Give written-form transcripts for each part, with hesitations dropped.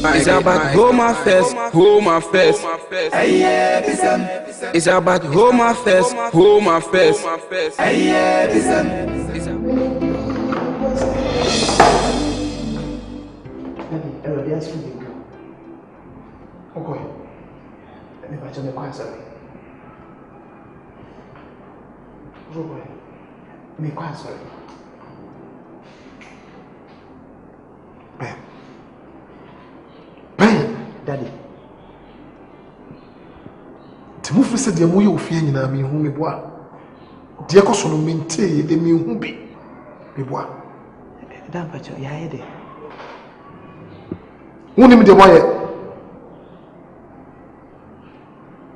It's about home affairs, home affairs. It's about home affairs, home affairs. Okay. Let me watch the quiet. Okay. Me quiet, sorry. Ben, Daddy. Timufu said the way of fear in a me whom me bois. Dear Cosson maintain the me whom be. Me bois. Damn, but you're here. Won't me the wire.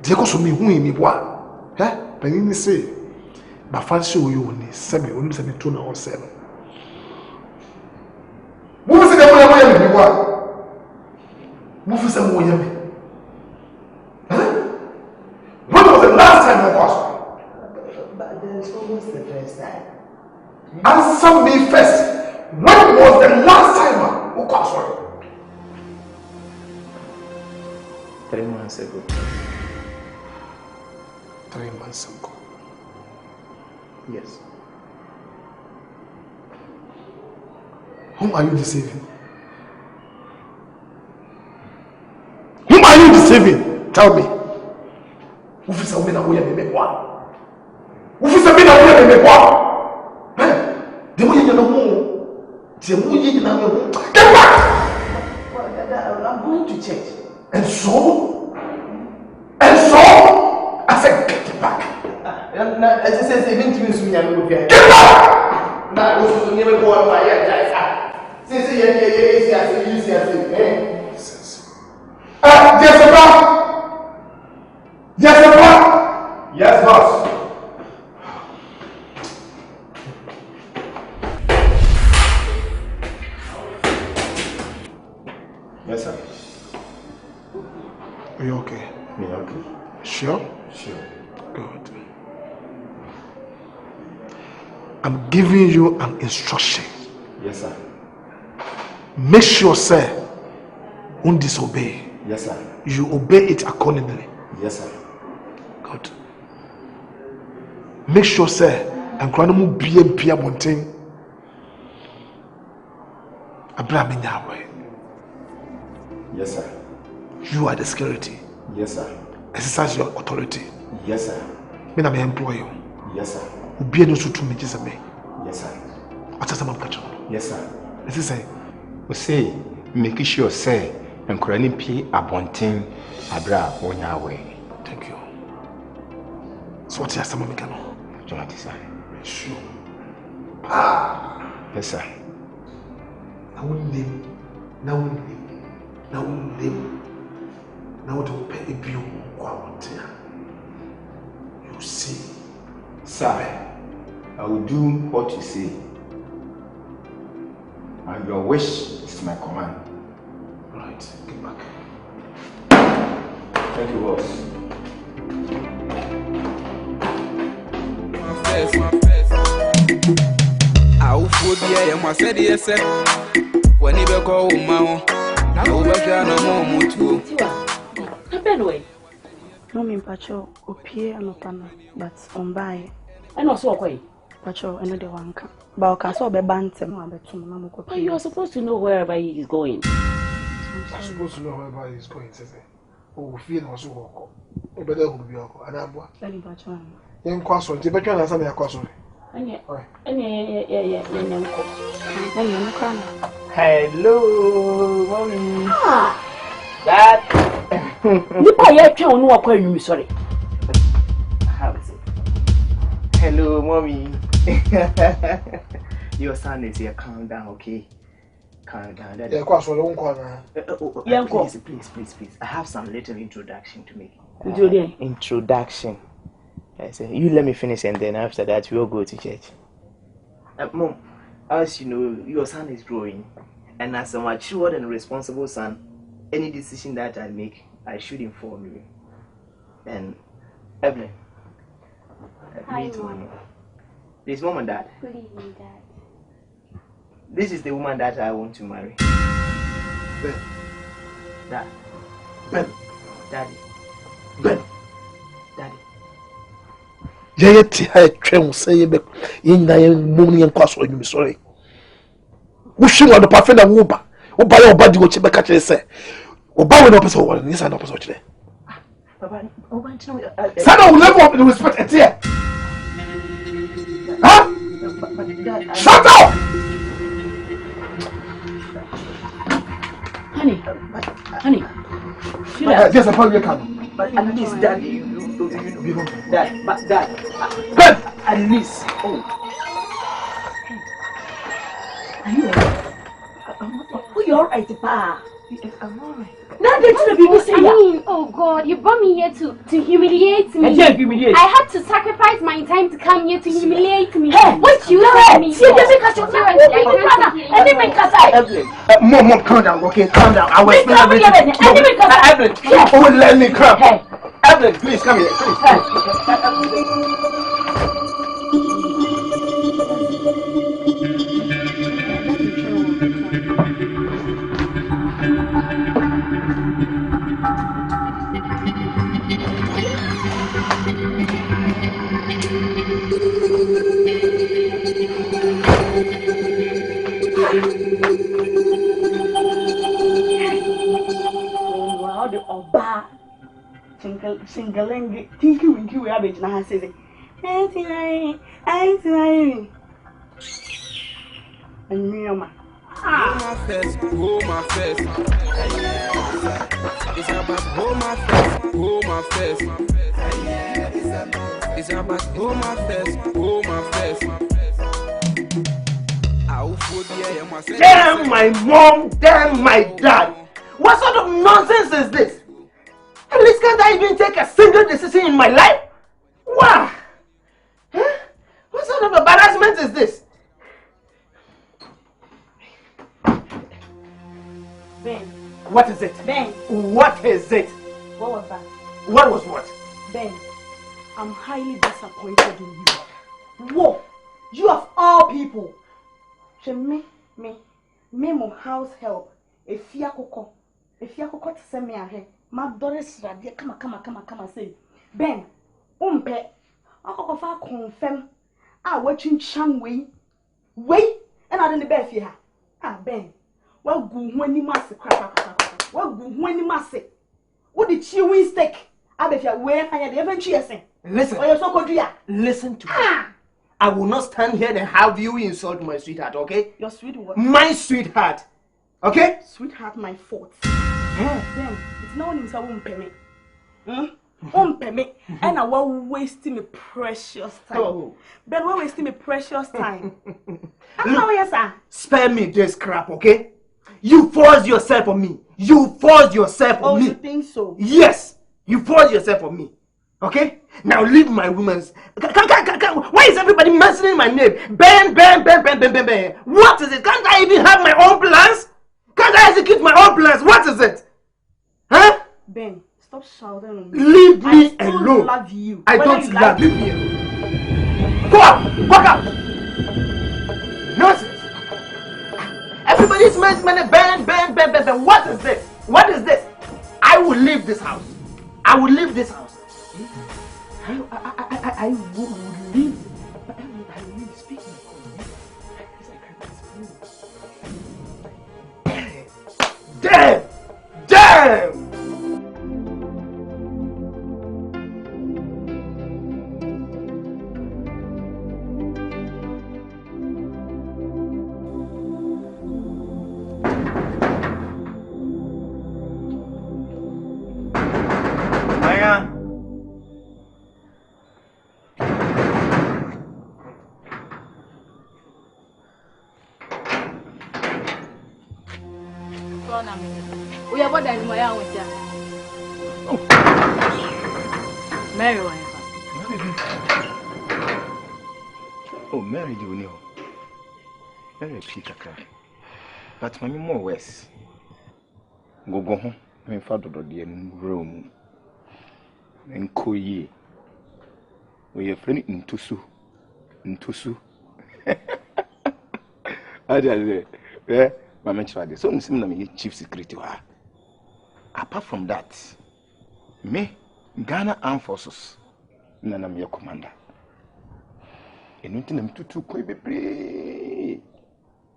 Dear Cosson me whom me bois. Eh? Penny say, but fancy you only semi when semi 2 or 7. What was the way me bois? What was the way me? When was the last time I was? But there's almost the first time. Answer me first. When was the last time I was? 3 months ago. 3 months ago. Yes. Whom are you deceiving? Whom are you deceiving? Tell me. Who is a winner who you make one? Who is a winner who you make one? The way you know, the way you know, get back! I'm going to church. And so? I said, get back. As I said, even to me, I'm going to get back! Now, I was never go on my head. Since Jessica! Yes, boss. Yes, sir. Are you okay? Me okay. Sure? Sure. Good. I'm giving you an instruction. Yes, sir. Make sure, sir, won't disobey. Yes, sir. You obey it accordingly. Yes, sir. Good. Make sure, sir, and Grandma be a mountain. Abraham Yahweh. Yes, sir. You are the security. Yes, sir. Exercise your authority. Yes, sir. Me na me employ you. Yes, sir. Ubi no sutu me jisa me. Yes, sir. What is the man catch? Yes, sir. Let's say. We say, make sure, say, and Kurani P. Abontin Abra Onyawe. Thank you. So what is the man can? Jonathan, sir. Sure. Yes, sir. Now to pay a bill. You see, sir, I will do what you say, and your wish is my command. Right, get back. Thank you, boss. My face. I will put the air, my said yes, sir. When you go, Mao, now over no more too. No, me pacho opie anopana, but on buy. And also, okay. Pacho, another one can. But I saw the bantem. But you are supposed to know wherever he is going. I'm supposed to know wherever he is going, says it. Oh, fear also walk. Oh, better will be alcohol. And I'm what? Very much one. Young Quasso, the better than something I cross on. Hello, mommy. That. You can't know what you sorry. How is it? Hello, mommy. Your son is here. Calm down, okay? Calm down. Yeah, Quasso, don't call her. Please. I have some little introduction to make. Introduction. I say, you let me finish and then after that we'll go to church. Mom, as you know, your son is growing. And as a mature and responsible son, any decision that I make, I should inform you. And Evelyn, meet Mom. This Mom and Dad. Good evening, Dad. This is the woman that I want to marry. Dad. Ben. Daddy. Ben. Daddy. Yeah, I train say in the morning and cost when you sorry. Wishing on the perfect and whoop. Or buy your body what you catch and say. Or buy an opposite one, this and opposite. Sana will never open the respect at here. Huh? Shut up! Honey. Yes, I'm probably coming. But at least, Daddy, you Dad, but Dad, at least. Oh. Are you alright? You're alright, Pa. I'm alright. Now that you say oh God, you brought me here to humiliate me. Humiliate. I had to sacrifice my time to come here to humiliate me. Hey, what you said me? Mom, calm down, okay? Calm down. I will explain everything. Evelyn, oh, let me come. Evelyn, please come here, please. The Oba Singaling, Tinky Winky, we have it now. Says it. And me, Home affairs. It's about home affairs. It's about home affairs. Damn my mom, damn my dad. What sort of nonsense is this? At least can't I even take a single decision in my life? Wow! Huh? What sort of embarrassment is this? Ben. What is it? Ben. What is it? What was that? What was what? Ben, I'm highly disappointed in you. Whoa! You of all people. Me, mom house help. If you to send me ahead, my daughter's radio, come, say, Ben, umpe, I'll confirm. Watching Chang wait, and I didn't bed here. Ben, well, good when you must crap. Well, good when you must say, what did you win steak? I bet you where I had even cheersing. Listen, or you're so good, listen to me. I will not stand here and have you insult my sweetheart, okay? Your sweet what? My sweetheart, okay? Sweetheart, my fault. Ben, it's no one who's a won't pay me. And I will wasting my precious time. Oh. Ben, we're wasting my precious time. Look, yes, sir. Spare me this crap, okay? You forced yourself on me. You forced yourself on me. Oh, you think so? Yes, you forced yourself on me. Okay? Now leave my woman's. Why is everybody mentioning my name? Ben. What is it? Can't I even have my own plans? Can't I execute my own plans? What is it? Huh? Ben, stop shouting on me. Leave me alone. I love you. I don't love you. Leave me alone. Go out! Walk out! Nonsense! Everybody's mentioning Ben. What is this? What is this? I will leave this house. I will leave this house. I will leave. But I will speak my Damn! We are what I know. Mary, oh, Mary, do you know? Mary, pick a crack. But my more worse. Go home. My father did the room. And Koye. We are friendly in Tusu. I did. Yeah, my mentor. So, I'm chief secretary. apart from that, me, Ghana Armed Forces, nana me commander. And nothing I'm too quick be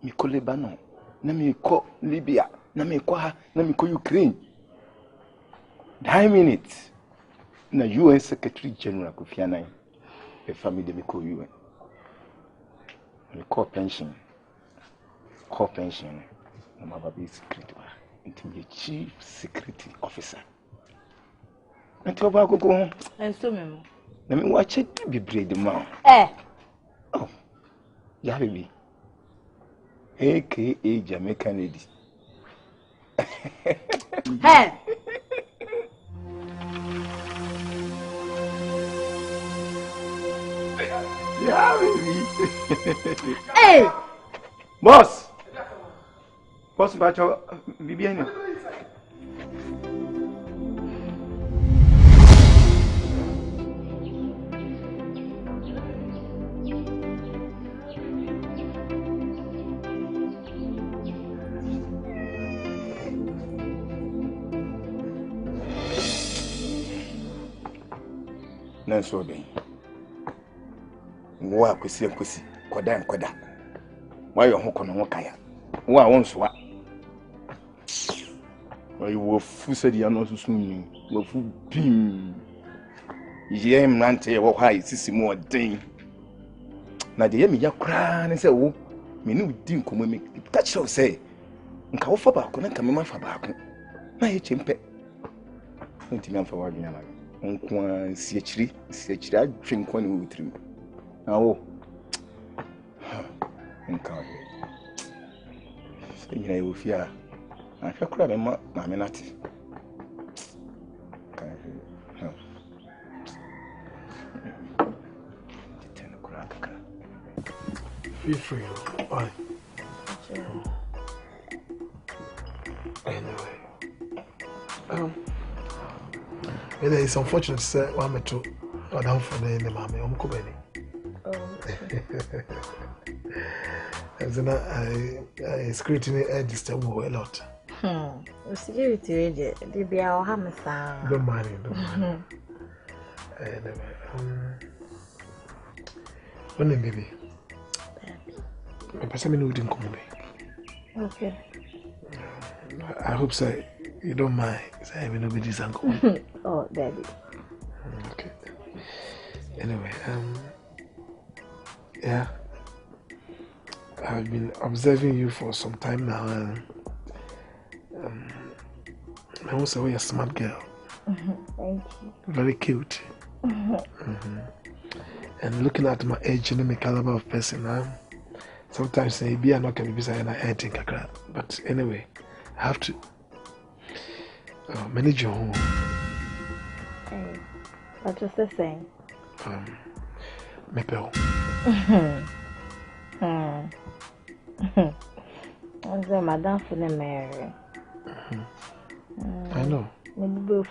me call Lebanon, na me call Libya, na me call her, na me call Ukraine. 9 minutes. Na UN Secretary General Kofi Annan, a family de me call UN. Me call pension. I'm a baby secret. Into the chief security officer. And to about go And so, memo. Let me watch it be breed the man. Oh, yeah, baby. AKA Jamaican lady. Hey! Yeah, baby. Hey! Boss! Boss, about your BBN. Nanso ben. Wo akwesi koda nkoda. Wa yo ho kono ho kaya. Wo a wonso a. Wa yo fu se dia no susu ni. Wo fu pim. Ye mrante wo ha isisi mu odin. Na de ye me ya kra ne se wo me ni udi nkomo me. Ka chiro se nka wo fa ba ko na nka me ma fa ba ko. Na ye chempe. Ntimi amfa wa dwena ma. Nkwa siachiri adwenkwa ne wutrim awo nka nyina ye ofia ahwa kura be ma me nati kan ten kura kaka feel free. Bye. Anyway, it is unfortunate to say one me too. I don't for the mommy. I'm coming. As in, I scrutiny disturb a lot. Security radio. They be our hammer. Don't mind it. Anyway, when baby, my person me wouldn't come away. Okay. I hope so. You don't mind. Say I will not be this uncle. Oh, daddy. Okay. Anyway, yeah, I've been observing you for some time now, and I want to say you're a smart girl. Thank you. Very cute. And looking at my age and my caliber of person, sometimes maybe I'm not going to be saying I think I can. But anyway, I have to manage your home. Hey, what was the saying? Micheal. I'm the madam for the Mary. I know. Maybe.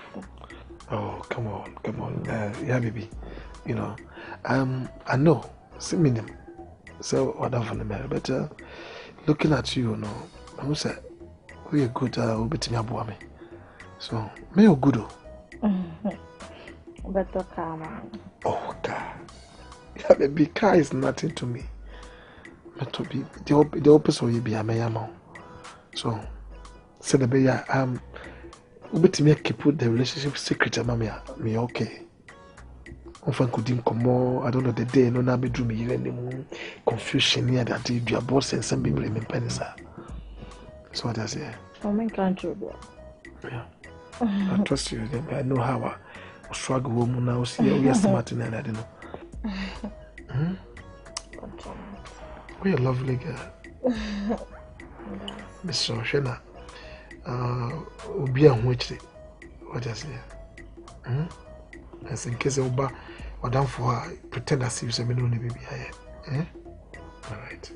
Oh, come on. Yeah, baby. You know, I know. See me, so madam for the Mary. But looking at you, you know, I'm say we are good. We'll be to me. So, me you good. But the car. Oh, car. Yeah, baby, car is nothing to me. But to be the opposite will be a mayamo. So, said the bear, we to me keep put the relationship secret, mamma. Me okay. Often could him come more. I don't know the day, no, now be drew me any confusion here that you are boss and some people in pennies. So, what I say? I'm in country. Yeah. I trust you. I know how I struggle woman now. See, we are smart in that, I don't know. We are lovely girl. Miss Shena. Be on which what I say. As in case of or down for her, pretend as if you only baby. All right.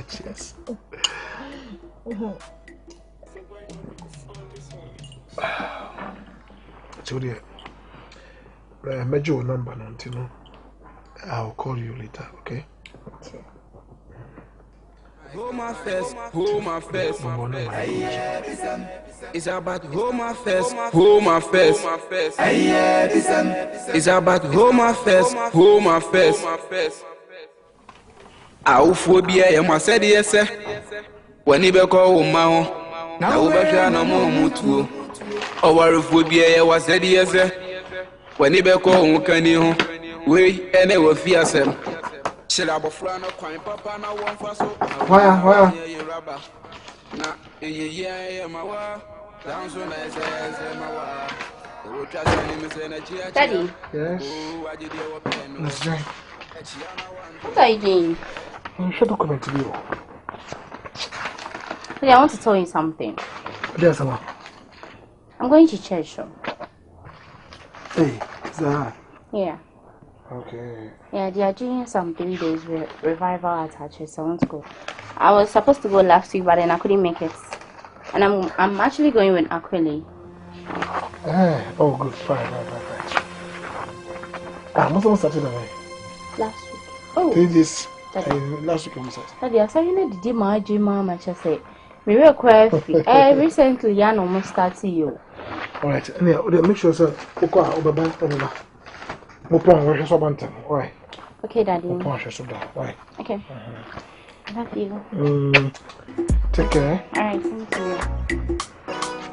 Cheers. So dear, major number, I'll call you later, okay? home affairs, home affairs. It's about home affairs, home affairs. It's about home affairs, home affairs. Afroyie, you must say yes. When you call Mao, now we're no more mutual. Our Afroyie, you was said yes. When you call Mukani, we and ever fear them. Shall I be friend of crime, Papa? Now one for so. Why? Na yeah, my wa. Down so nice as my wa. Daddy. Yes. Let's join. What are you doing? I'm sure document to you. Daddy, I want to tell you something. Yes, Mama. I'm going to church. Hey, is that? Yeah. Okay. Yeah, they are doing some 3 days revival at our church. So I want to go. I was supposed to go last week, but then I couldn't make it. And I'm actually going with Afrane. Oh, good. Fine. What's on Saturday? Last week. Oh. 3 days. Daddy. Last week, I'm sorry. Daddy, I said, you know, the my dream, I just say, we were quite recently, I almost started you. Alright, make sure, sir. Alright. Okay, Daddy. Why? Okay. I love you. Take care. Alright, thank you.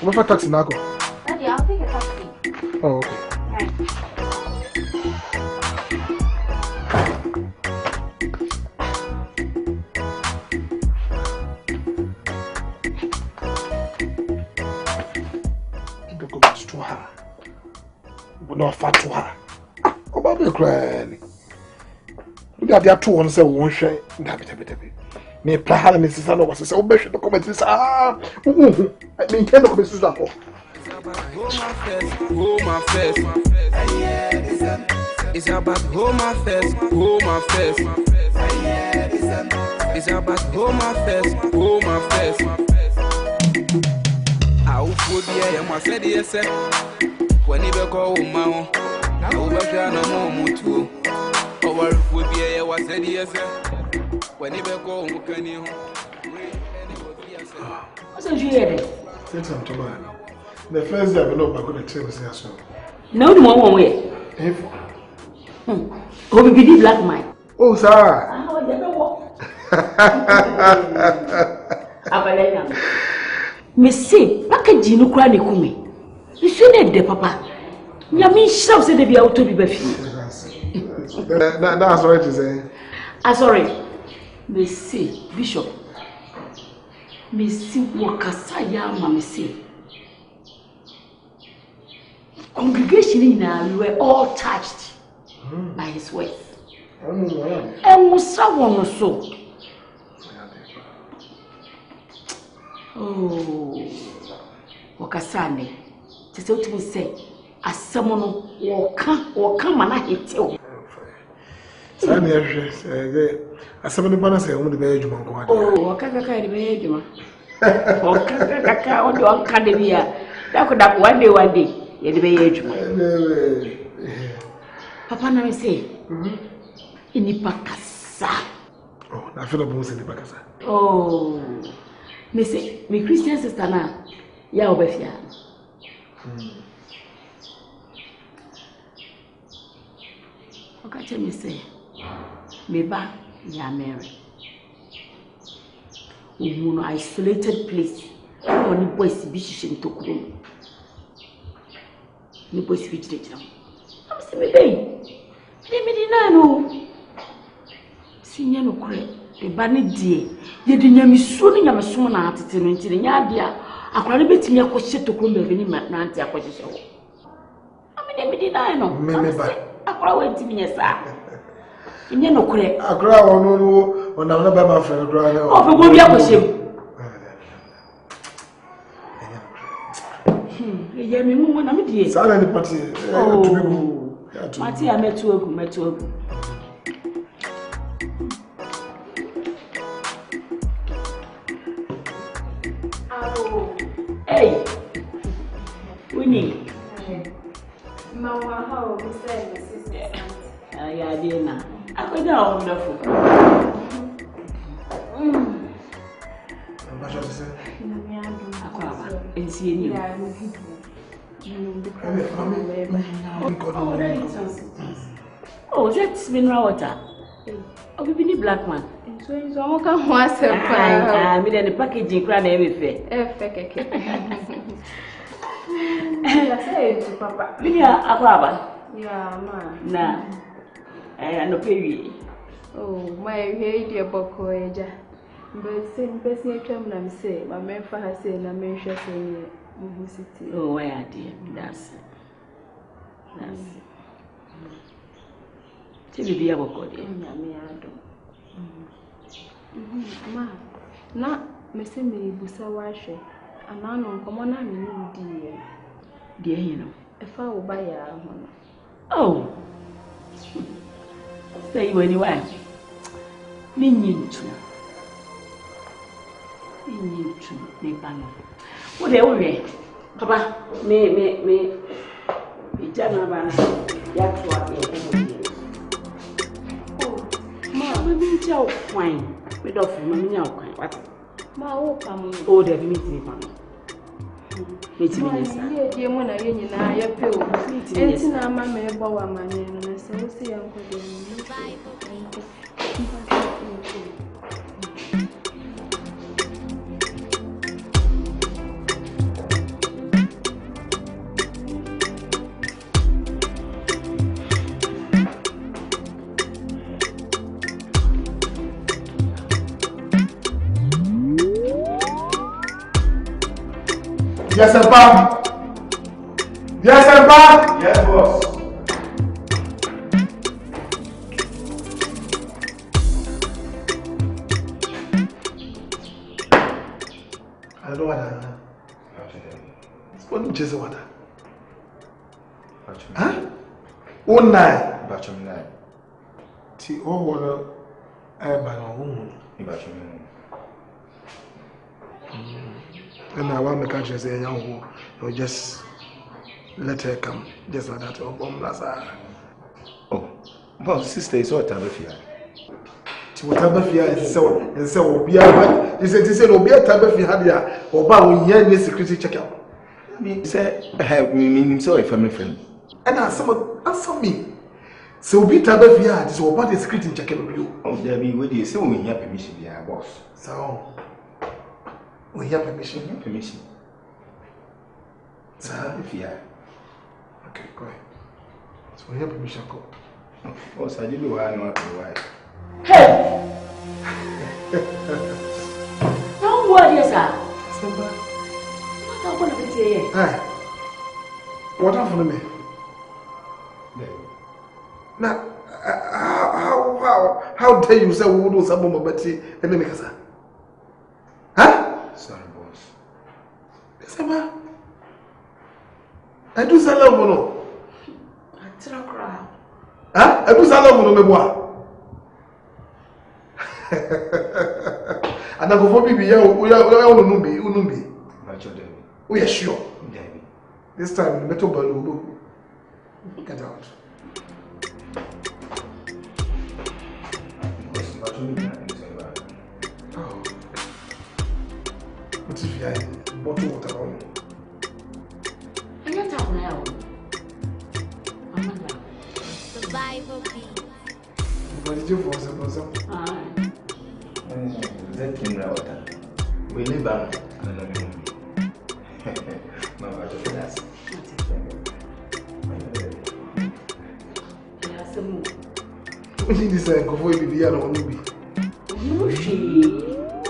What for taxi now? Daddy, I'll take a taxi. Oh, okay. Alright. To her. But not fat to her. Oh, baby, crying. We are 2 on say one share. Dabi. Me plan and Mrs. Sano was say, oh, be to comment this. I mean, can the Mrs. Sano. Home affairs. It's about home affairs, home affairs. It's about home affairs, home affairs. Afroyie, you must say yes. When you call Mao, now we're no more mutual. Our Afroyie, you was said yes. When you call Mukani, What's your head? It's on tomorrow. The first day I know I'm going to tell you so. No, the one way. Oh, we did black mine. Oh, sir. Oh, you know what? Abalena. Me say, package no kura ne kumi. You see the papa. Ya me shop say dey be auto bi bafi. That's what you say. Sorry. Me say, Bishop. Me see wakasa ya ma me say. Congregation in we were all touched by his words. And we saw one so. Oh, wakasane. Just what we say. As someone who come and I hit you. As someone who say, I'm the bear. Oh, Kaka, the bear. Oh, Kaka, on your academia. That could have one day. You're the bear. Papa, now say, in the Pacasa. Oh, I feel a bones in the Pacasa. Oh, Missy, my Christian sister now, ya obefia. Okay, me say, me ba ya Mary. In an isolated place, only boys be shishin to come. Ni boys be judged. I'm saying, baby, me deny no. Senior no credit. The banny dear, you didn't miss soon in a soon at it until the yadia. I can't bet me a question to come baby, Nancy. I mean, me deny no. I went to me, sir. In no credit. I cry on I'm not by my friend. Oh, for what you have him. Yeah, me, when I'm dear. Silent party. Oh, Matty, I met to Hey, Winnie. Mama, how we say my sister? Yeah, dear. I could wonderful. you. Oh, that's mineral water. Oh, we need black man. So I'm going to want some I made a packaging crown everything. Papa. Yeah, ma. Nah, I no pay. Oh, my head, dear Bokoja. But same person came and say, my man for her saying, I mentioned city. Oh, where dear, that's. Till be able to Ma, na Missy me busa washe, and I know come on, I mean, dear, you know. If I will buy a Oh, say when you are. Meaning to Nepal. What they will Papa, me, Jamaban, oh, ma, we tell wine. We don't feel me what? Ma, oh, come, oh, they meet me, meet me, dear, when I union, I appeal. It's in our mamma, Bowa, my name, and I say, see, Uncle. Yes, sir, Pam. Yes, sir, Pam. Yes, boss. I don't know what I It's only just water. Huh? Oh, nine. Bachum nine. See, all water. I buy no woman. And I want my country say, young who just let her come, just like that. Oh, boss, sister is what I'm here. Whatever fear is so, and so be a he said, will be a type of fear or bow yen security check out. He said, I have me so a family friend. And answer me. So be type of fear, this will part the security check out of you. Oh, there be with you, so we have permission, yeah, boss. So we have permission. Permission. Sir, if you are. Okay, go ahead. So we have permission. Go. Oh, so I didn't know why. Hey! Don't worry, sir. What are going to be here? Hey, what happened to me? Now, how dare you say we would do some more Betty and then make us? Huh? Sorry, boss. Yes, ma. I do say love, no. I tell cry. Huh? I do say love, no, me boy. And I go for baby, yeah, we are unumbi. We are sure. This time, the metal ball will get out. Oh. What if you have bottle water on? I can't talk now. Survival beat. What did you force them? That came out. We live on. No, I just ask. What did you say? Go for you, be on me. No, she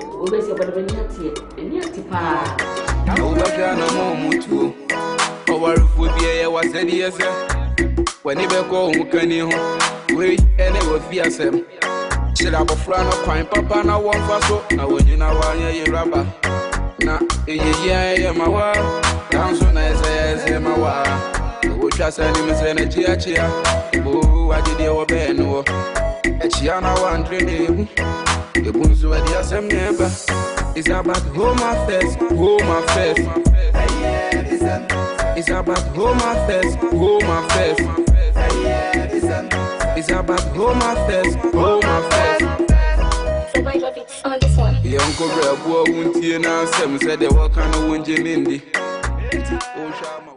always about the Nyati. Now, no more to our phobia was said yes, when you go, can you wait and it was Afisem. Should have a friend of crime, Papa, now one for so. Now, when you know why you're rubber. Now, yeah, my wife, down so nice as my wife. Which I send him as energy. Oh, I did your bed, no. A Chiana one dream. The boons were the Afisem never. It's about home affairs, home affairs. It's about home affairs, home affairs. It's about home affairs, home affairs. Survival beats on this one. Young Cobra, boy, won't you now? Some said they were kind of winning in the Enti o shama